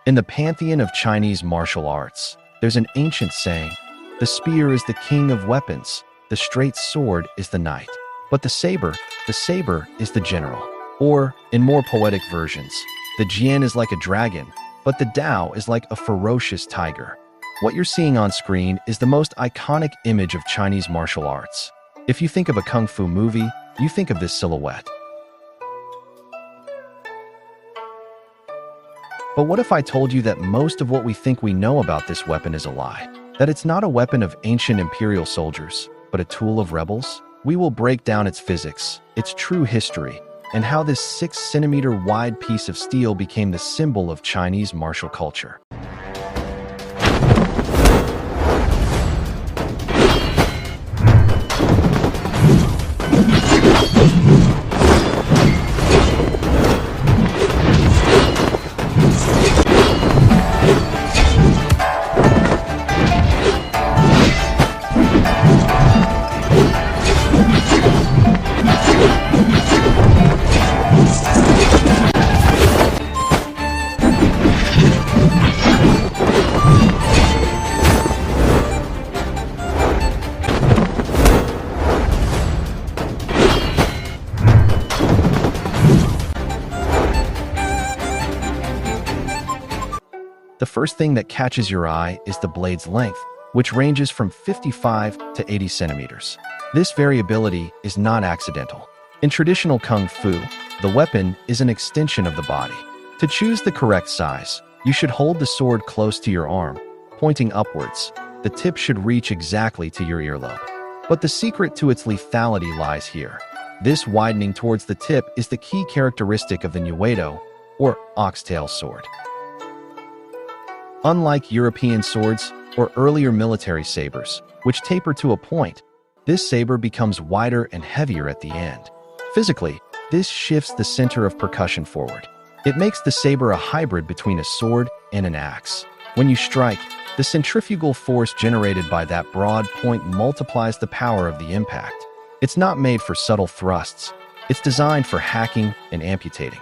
In the pantheon of Chinese martial arts, there's an ancient saying, "The spear is the king of weapons, the straight sword is the knight, but the saber is the general." Or, in more poetic versions, the Jian is like a dragon, but the Dao is like a ferocious tiger. What you're seeing on screen is the most iconic image of Chinese martial arts. If you think of a kung fu movie, you think of this silhouette. But what if I told you that most of what we think we know about this weapon is a lie? That it's not a weapon of ancient imperial soldiers, but a tool of rebels? We will break down its physics, its true history, and how this 6-centimeter wide piece of steel became the symbol of Chinese martial culture. The first thing that catches your eye is the blade's length, which ranges from 55 to 80 centimeters. This variability is not accidental. In traditional kung fu, the weapon is an extension of the body. To choose the correct size, you should hold the sword close to your arm, pointing upwards. The tip should reach exactly to your earlobe. But the secret to its lethality lies here. This widening towards the tip is the key characteristic of the Niuweidao, or oxtail sword. Unlike European swords or earlier military sabers, which taper to a point, this saber becomes wider and heavier at the end. Physically, this shifts the center of percussion forward. It makes the saber a hybrid between a sword and an axe. When you strike, the centrifugal force generated by that broad point multiplies the power of the impact. It's not made for subtle thrusts. It's designed for hacking and amputating.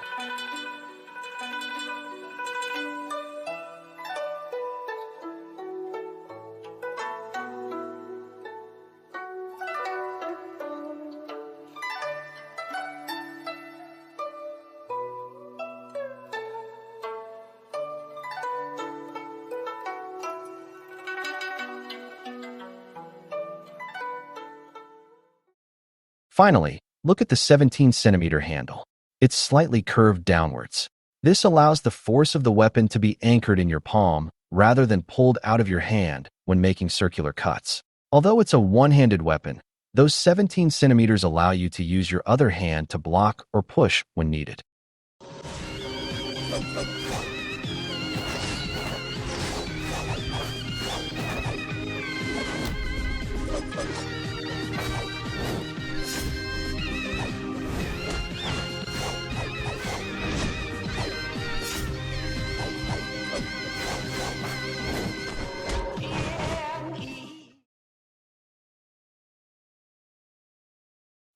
Finally, look at the 17-centimeter handle. It's slightly curved downwards. This allows the force of the weapon to be anchored in your palm rather than pulled out of your hand when making circular cuts. Although it's a one-handed weapon, those 17 centimeters allow you to use your other hand to block or push when needed.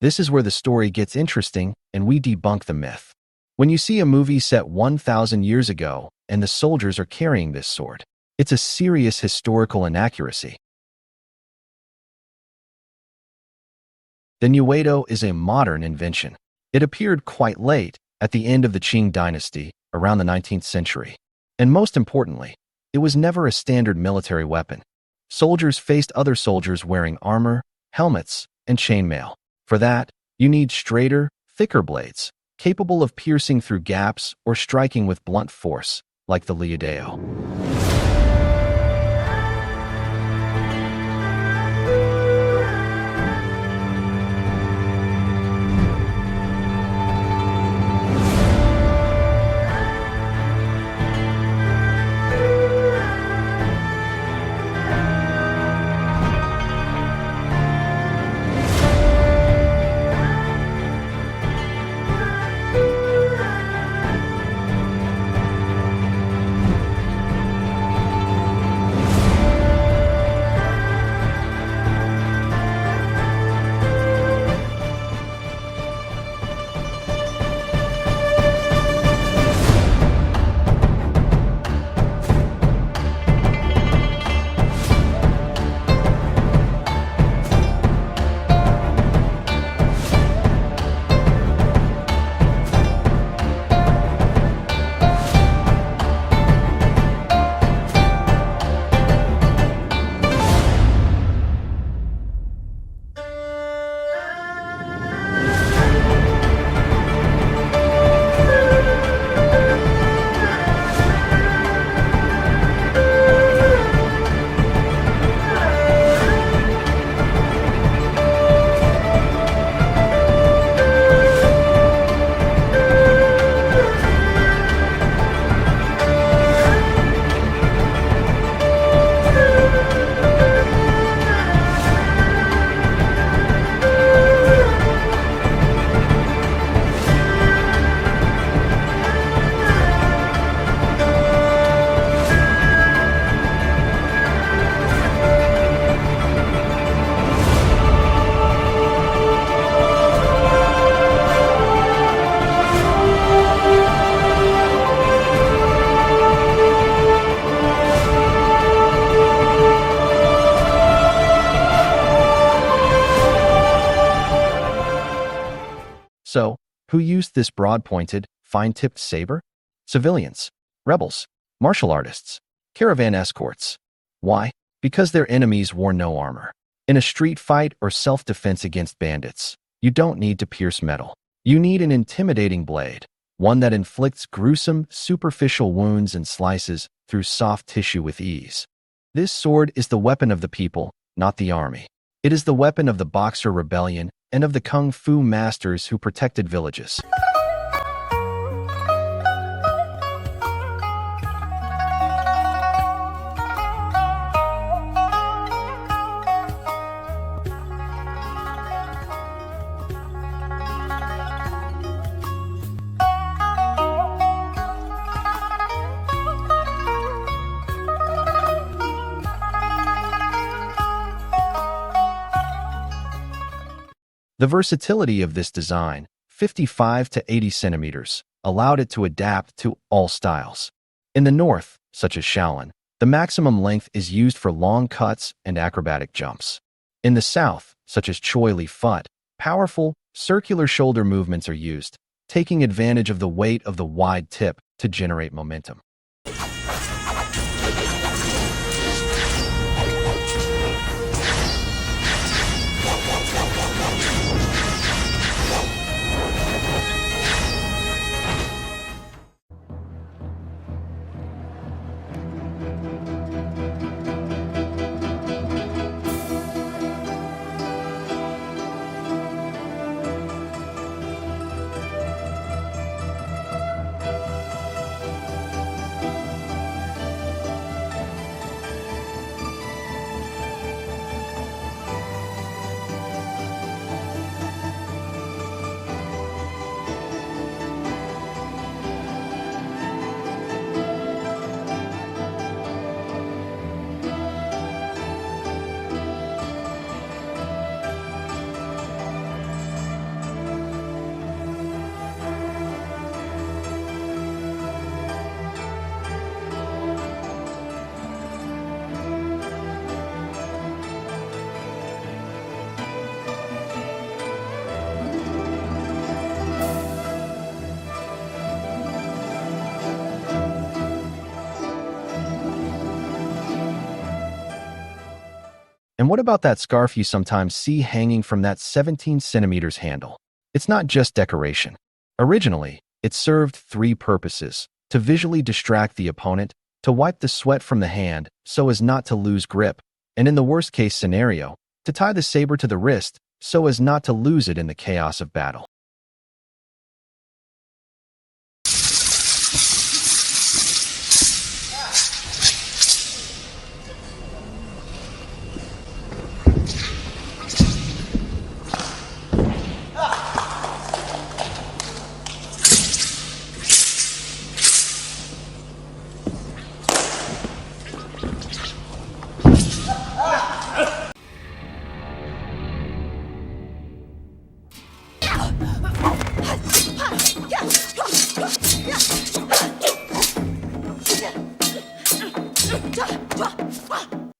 This is where the story gets interesting and we debunk the myth. When you see a movie set 1,000 years ago and the soldiers are carrying this sword, it's a serious historical inaccuracy. The Niuweidao is a modern invention. It appeared quite late, at the end of the Qing dynasty, around the 19th century. And most importantly, it was never a standard military weapon. Soldiers faced other soldiers wearing armor, helmets, and chainmail. For that, you need straighter, thicker blades, capable of piercing through gaps or striking with blunt force, like the Niuweidao. Who used this broad-pointed, fine-tipped saber? Civilians, rebels, martial artists, caravan escorts. Why? Because their enemies wore no armor. In a street fight or self-defense against bandits, you don't need to pierce metal. You need an intimidating blade, one that inflicts gruesome, superficial wounds and slices through soft tissue with ease. This sword is the weapon of the people, not the army. It is the weapon of the Boxer Rebellion and of the Kung Fu masters who protected villages. The versatility of this design, 55 to 80 centimeters, allowed it to adapt to all styles. In the north, such as Shaolin, the maximum length is used for long cuts and acrobatic jumps. In the south, such as Choy Li Fut, powerful, circular shoulder movements are used, taking advantage of the weight of the wide tip to generate momentum. And what about that scarf you sometimes see hanging from that 17 centimeters handle? It's not just decoration. Originally, it served three purposes: to visually distract the opponent, to wipe the sweat from the hand so as not to lose grip, and in the worst-case scenario, to tie the saber to the wrist so as not to lose it in the chaos of battle.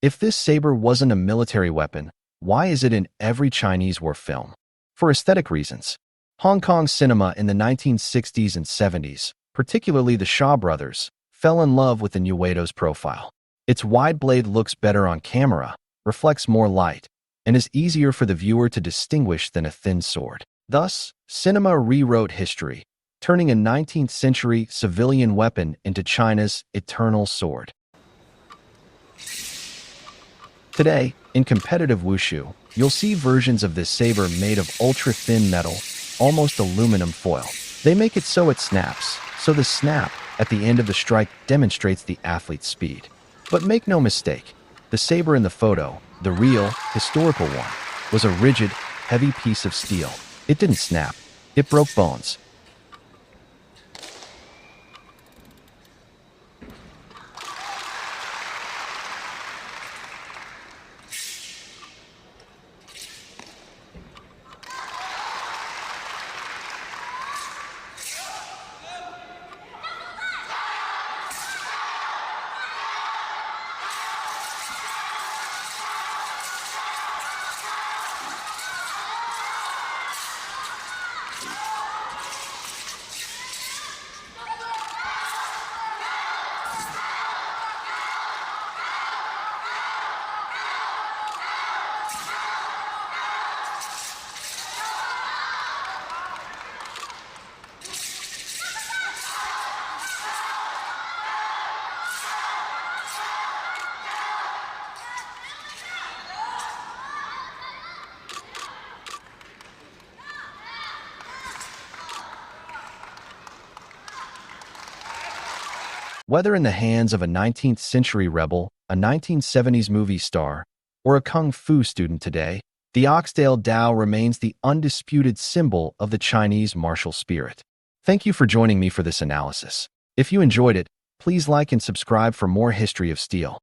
If this saber wasn't a military weapon, why is it in every Chinese war film? For aesthetic reasons. Hong Kong cinema in the 1960s and 70s, particularly the Shaw brothers, fell in love with the Niuweidao's profile. Its wide blade looks better on camera, reflects more light, and is easier for the viewer to distinguish than a thin sword. Thus, cinema rewrote history, turning a 19th-century civilian weapon into China's eternal sword. Today, in competitive Wushu, you'll see versions of this saber made of ultra-thin metal, almost aluminum foil. They make it so it snaps, so the snap at the end of the strike demonstrates the athlete's speed. But make no mistake, the saber in the photo, the real, historical one, was a rigid, heavy piece of steel. It didn't snap. It broke bones. Whether in the hands of a 19th century rebel, a 1970s movie star, or a kung fu student today, the Oxtail Dao remains the undisputed symbol of the Chinese martial spirit. Thank you for joining me for this analysis. If you enjoyed it, please like and subscribe for more history of steel.